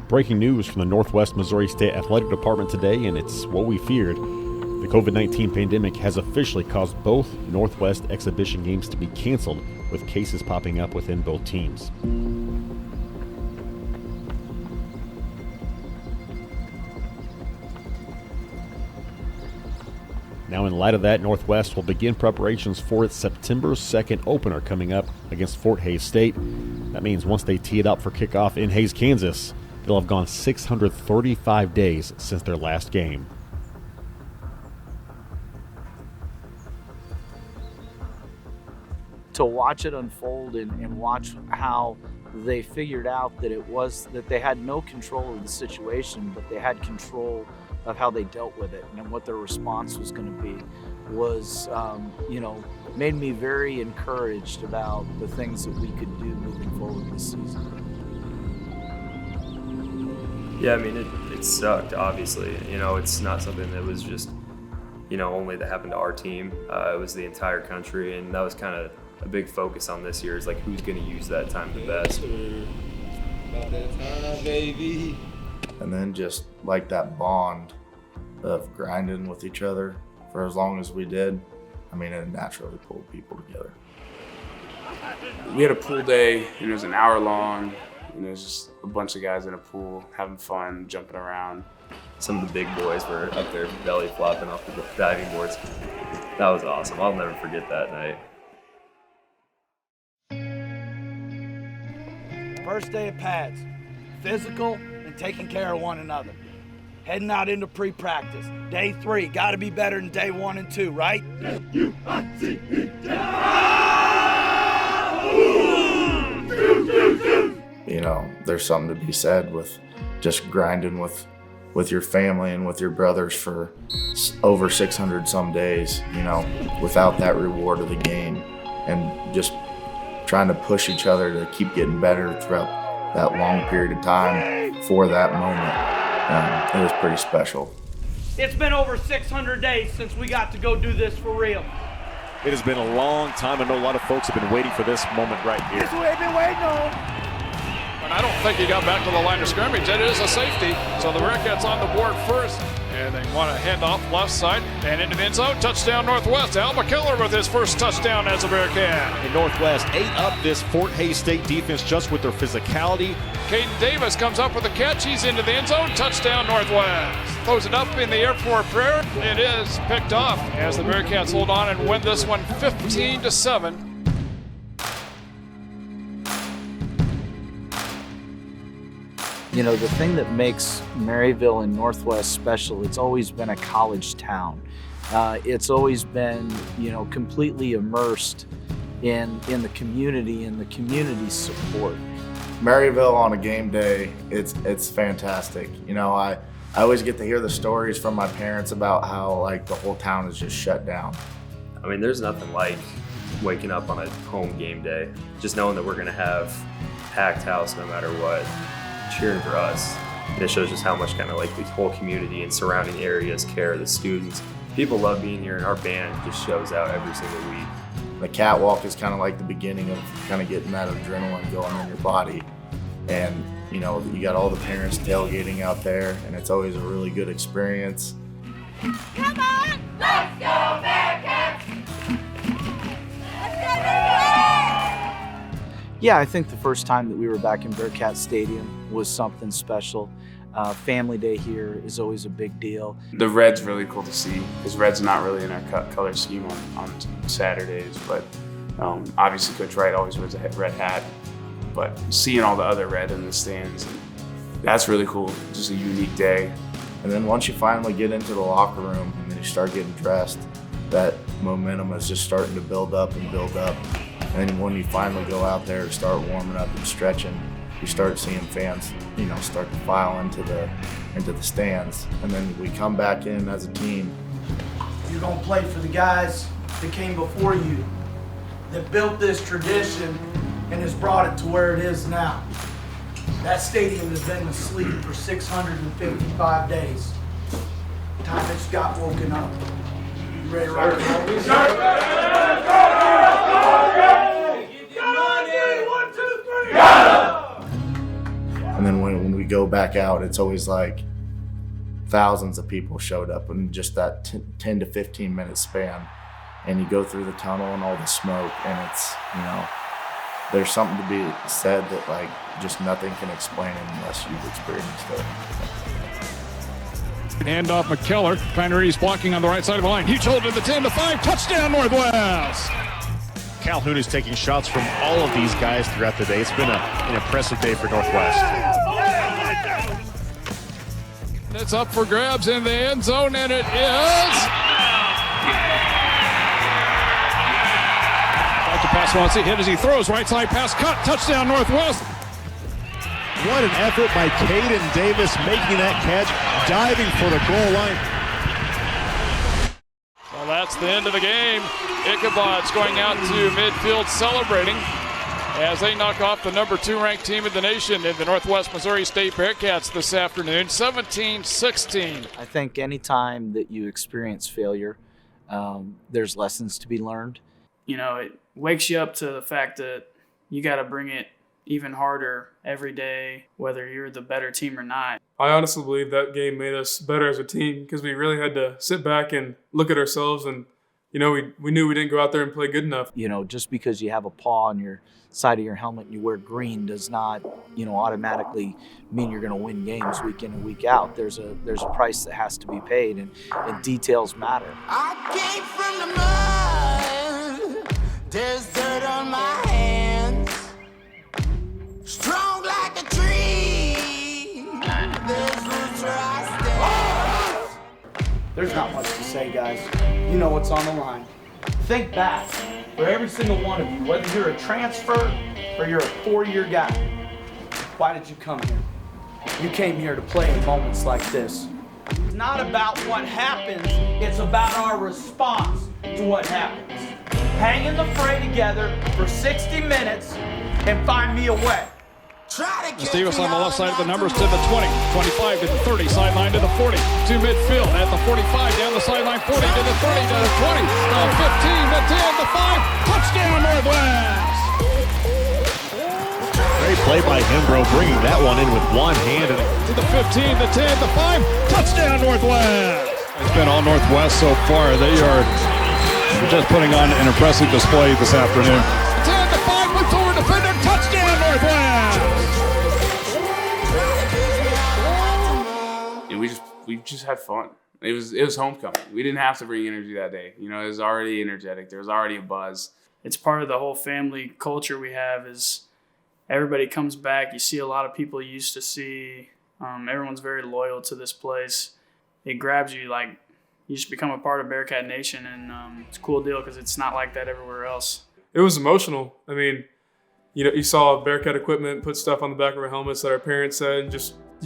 Breaking news from the Northwest Missouri State Athletic Department today, and it's what we feared. The COVID-19 pandemic has officially caused both Northwest exhibition games to be canceled, with cases popping up within both teams. Now, in light of that, Northwest will begin preparations for its September 2nd opener coming up against Fort Hays State. That means once they tee it up for kickoff in Hays, Kansas, it'll have gone 635 days since their last game. To watch it unfold and watch how they figured out that it was that they had no control of the situation, but they had control of how they dealt with it and what their response was going to be was, made me very encouraged about the things that we could do moving forward this season. Yeah, I mean, it sucked, obviously. It's not something that was just, only that happened to our team. It was the entire country, and that was kind of a big focus on this year is like who's going to use that time the best. About that time, baby. And then just like that bond of grinding with each other for as long as we did, it naturally pulled people together. We had a pool day, and it was an hour long, and it was just a bunch of guys in a pool having fun, jumping around. Some of the big boys were up there belly flopping off the diving boards. That was awesome. I'll never forget that night. First day of pads, physical and taking care of one another. Heading out into pre-practice. Day 3, got to be better than day 1 and 2, right? There's something to be said with just grinding with your family and with your brothers for over 600 some days, without that reward of the game, and just trying to push each other to keep getting better throughout that long period of time for that moment. It was pretty special. It's been over 600 days since we got to go do this for real. It has been a long time. I know a lot of folks have been waiting for this moment right here. This is what we've been waiting on. And I don't think he got back to the line of scrimmage. It is a safety. So the Bearcats on the board first. And they want to hand off left side and into the end zone. Touchdown Northwest. Al McKellar with his first touchdown as a Bearcat. And Northwest ate up this Fort Hays State defense just with their physicality. Caden Davis comes up with a catch. He's into the end zone. Touchdown Northwest. Throws it up in the air for a prayer. It is picked off as the Bearcats hold on and win this one 15-7. The thing that makes Maryville and Northwest special, it's always been a college town. It's always been, completely immersed in the community and the community support. Maryville on a game day, it's fantastic. I always get to hear the stories from my parents about how the whole town is just shut down. There's nothing like waking up on a home game day, just knowing that we're going to have packed house no matter what, cheering for us. And it shows just how much the whole community and surrounding areas care, the students. People love being here, and our band just shows out every single week. The catwalk is kind of like the beginning of kind of getting that adrenaline going in your body. And, you got all the parents tailgating out there, and it's always a really good experience. Come on! Let's go, Bearcats! Let's go, Bearcats! Yeah, I think the first time that we were back in Bearcat Stadium was something special. Family Day here is always a big deal. The red's really cool to see because red's not really in our color scheme on Saturdays, but obviously Coach Wright always wears a red hat, but seeing all the other red in the stands, that's really cool, just a unique day. And then once you finally get into the locker room and then you start getting dressed, that momentum is just starting to build up and build up. And then when you finally go out there to start warming up and stretching, you start seeing fans, start to file into the stands. And then we come back in as a team. You're going to play for the guys that came before you, that built this tradition and has brought it to where it is now. That stadium has been asleep for 655 days. Time it's got woken up. You ready to rock and roll? And then when we go back out, it's always like thousands of people showed up in just that 10 to 15 minute span. And you go through the tunnel and all the smoke, and it's, you know, there's something to be said that like just nothing can explain it unless you've experienced it. Handoff McKellar. Pioneers blocking on the right side of the line. Huge hold to the 10-5. Touchdown Northwest. Calhoun is taking shots from all of these guys throughout the day. It's been an impressive day for Northwest. It's up for grabs in the end zone, and it is. Back to pass once. He hit as he throws. Right side pass cut. Touchdown Northwest. What an effort by Caden Davis making that catch, diving for the goal line. Well, that's the end of the game. Ichabod's going out to midfield celebrating as they knock off the number 2 ranked team in the nation in the Northwest Missouri State Bearcats this afternoon, 17-16. I think anytime that you experience failure, there's lessons to be learned. You know, it wakes you up to the fact that you got to bring it even harder every day, whether you're the better team or not. I honestly believe that game made us better as a team because we really had to sit back and look at ourselves, and you know, we knew we didn't go out there and play good enough. You know, just because you have a paw on your side of your helmet and you wear green does not, you know, automatically mean you're going to win games week in and week out. There's a price that has to be paid, and details matter. I came from the mud. There's dirt on my hands. Strong like a tree. There's roots where I stand. There's not much to say, guys. You know what's on the line. Think back for every single one of you, whether you're a transfer or you're a 4-year guy. Why did you come here? You came here to play in moments like this. It's not about what happens, it's about our response to what happens. Hang in the fray together for 60 minutes and find me a way. Stevens on the left side of the numbers to the 20, 25 to the 30, sideline to the 40, to midfield at the 45, down the sideline 40 to the 30 to the 20, 15 to 10 to 5, touchdown Northwest! Great play by Hembro, bringing that one in with one hand. To the 15, the 10, the 5, touchdown Northwest! It's been all Northwest so far. They are just putting on an impressive display this afternoon. 10 to 5 with forward defender, touchdown Northwest! And we just had fun. It was homecoming. We didn't have to bring energy that day. You know, it was already energetic. There was already a buzz. It's part of the whole family culture we have is everybody comes back. You see a lot of people you used to see. Everyone's very loyal to this place. It grabs you like you just become a part of Bearcat Nation, and it's a cool deal because it's not like that everywhere else. It was emotional. I mean, you know, you saw Bearcat equipment, put stuff on the back of our helmets that our parents said, and you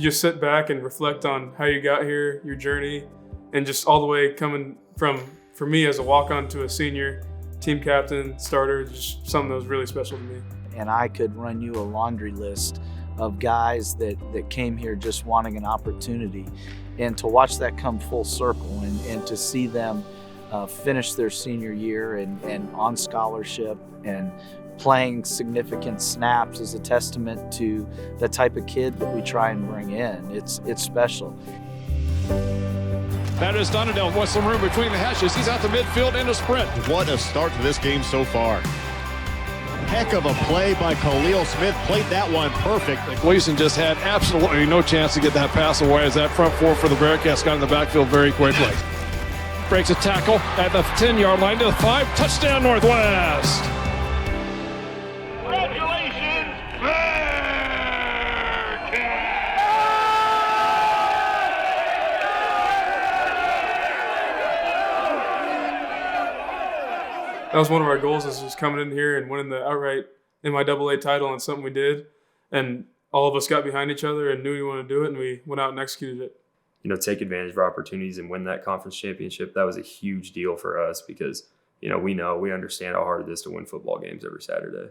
just sit back and reflect on how you got here, your journey, and just all the way coming from, for me as a walk-on to a senior, team captain, starter, just something that was really special to me. And I could run you a laundry list of guys that came here just wanting an opportunity. And to watch that come full circle and to see them finish their senior year and on scholarship and playing significant snaps is a testament to the type of kid that we try and bring in. It's special. That is Donadell with some room between the hashes. He's out the midfield in a sprint. What a start to this game so far. Heck of a play by Khalil Smith. Played that one perfect. Gleason just had absolutely no chance to get that pass away as that front four for the Bearcats got in the backfield very quickly. Breaks a tackle at the 10-yard line to the 5. Touchdown Northwest. Congratulations, That was one of our goals, is just coming in here and winning the outright MIAA title, and something we did. And all of us got behind each other and knew we wanted to do it, and we went out and executed it. You know, take advantage of our opportunities and win that conference championship. That was a huge deal for us because, you know, we understand how hard it is to win football games every Saturday.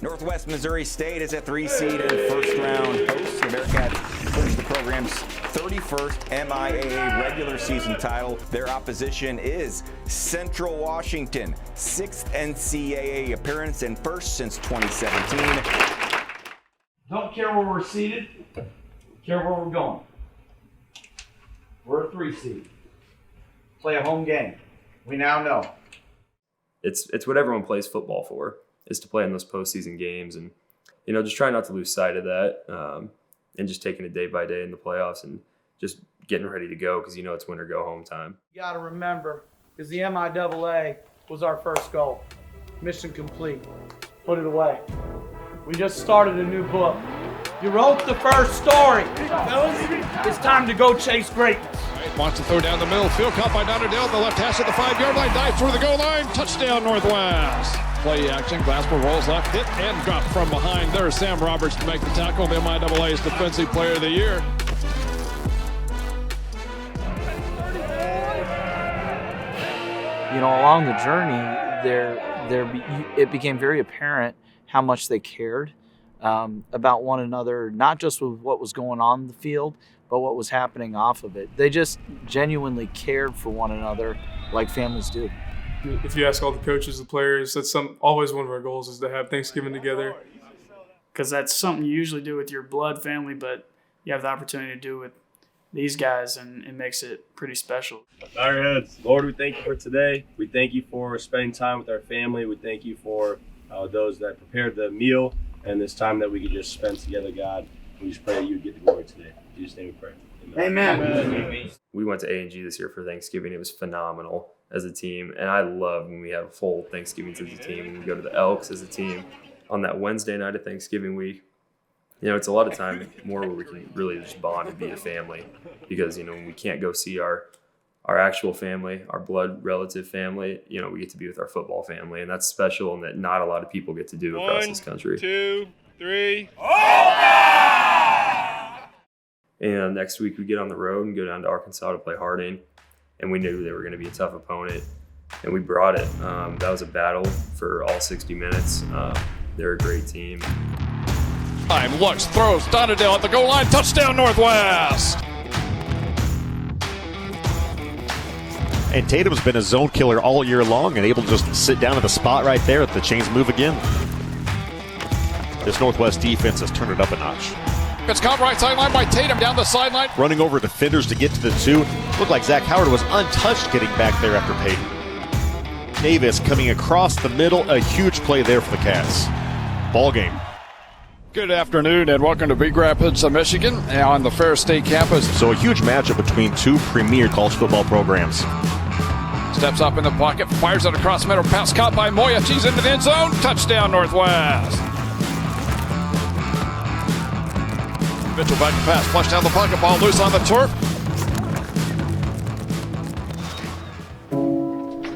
Northwest Missouri State is a 3-seed and first-round host. The Bearcats clinched the program's 31st MIAA regular season title. Their opposition is Central Washington, 6th NCAA appearance and first since 2017. Don't care where we're seated, care where we're going. We're a 3 seed. Play a home game. We now know. It's what everyone plays football for, is to play in those postseason games, and just try not to lose sight of that, and just taking it day by day in the playoffs and just getting ready to go because it's win or go home time. You got to remember, because the MIAA was our first goal. Mission complete. Put it away. We just started a new book. You wrote the first story. It's time to go chase greatness. Wants to throw down the middle. Field caught by Dotterdale. The left hash at the 5-yard line. Dive through the goal line. Touchdown, Northwest. Play action. Glasper rolls left. Hit and drop from behind. There's Sam Roberts to make the tackle. The MIAA's Defensive Player of the Year. Along the journey, it became very apparent how much they cared about one another, not just with what was going on the field, but what was happening off of it. They just genuinely cared for one another like families do. If you ask all the coaches, the players, that's always one of our goals is to have Thanksgiving together. Because that's something you usually do with your blood family, but you have the opportunity to do with these guys, and it makes it pretty special. Bow your heads. Lord, we thank you for today. We thank you for spending time with our family. We thank you for those that prepared the meal and this time that we could just spend together, God. We just pray that you would get the glory today. In Jesus' name we pray. Amen. Amen. We went to A&G this year for Thanksgiving. It was phenomenal as a team, and I love when we have full Thanksgivings as a team, and we go to the Elks as a team on that Wednesday night of Thanksgiving week. It's a lot of time more where we can really just bond and be a family, because when we can't go see our actual family, our blood relative family, we get to be with our football family, and that's special, and that not a lot of people get to do across this country. 1, 2, 3. And next week we get on the road and go down to Arkansas to play Harding, and we knew they were going to be a tough opponent, and we brought it. That was a battle for all 60 minutes. They're a great team. Looks, throws, Dotterdale at the goal line. Touchdown, Northwest. And Tatum's been a zone killer all year long and able to just sit down at the spot right there if the chains move again. This Northwest defense has turned it up a notch. It's caught right sideline by Tatum down the sideline. Running over defenders to get to the 2. Looked like Zach Howard was untouched getting back there after Peyton. Davis coming across the middle. A huge play there for the Cats. Ball game. Good afternoon and welcome to Big Rapids, Michigan, on the Ferris State campus. So a huge matchup between two premier college football programs. Steps up in the pocket, fires it across middle, pass caught by Moya. She's into the end zone. Touchdown, Northwest. Mitchell back to pass, flush down the pocket, ball loose on the turf.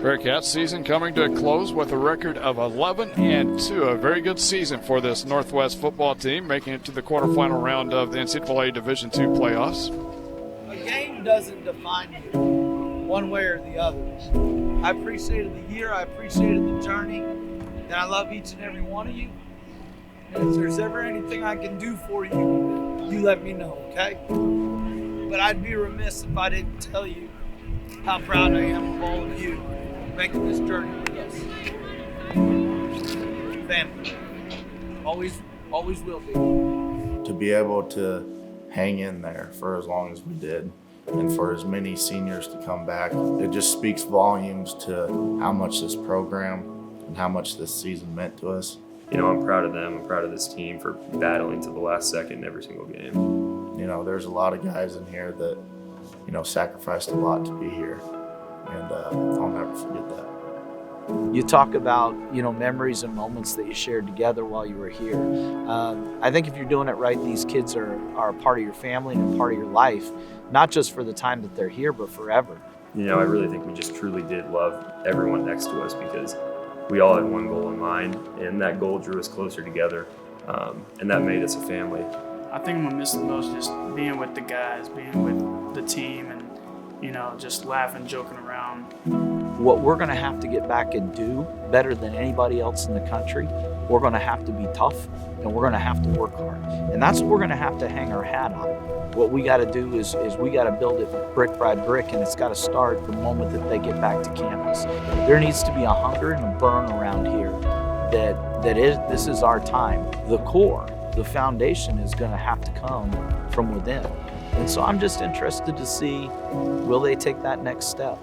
Bearcats season coming to a close with a record of 11-2. A very good season for this Northwest football team, making it to the quarterfinal round of the NCAA Division II playoffs. A game doesn't define you one way or the other. I appreciated the year, I appreciated the journey, and I love each and every one of you. And if there's ever anything I can do for you, you let me know, okay? But I'd be remiss if I didn't tell you how proud I am of all of you making this journey with us. Family. Always will be. To be able to hang in there for as long as we did, and for as many seniors to come back, it just speaks volumes to how much this program and how much this season meant to us. I'm proud of them. I'm proud of this team for battling to the last second in every single game. There's a lot of guys in here that, sacrificed a lot to be here. And I'll never forget that. You talk about, memories and moments that you shared together while you were here. I think if you're doing it right, these kids are a part of your family and a part of your life, not just for the time that they're here, but forever. I really think we just truly did love everyone next to us because we all had one goal in mind, and that goal drew us closer together, and that made us a family. I think I'm going to miss the most just being with the guys, being with the team, and just laughing, joking around. What we're going to have to get back and do better than anybody else in the country, we're going to have to be tough, and we're going to have to work hard. And that's what we're going to have to hang our hat on. What we got to do is we got to build it brick by brick, and it's got to start the moment that they get back to campus. There needs to be a hunger and a burn around here this is our time. The core the foundation is going to have to come from within. And so I'm just interested to see, will they take that next step?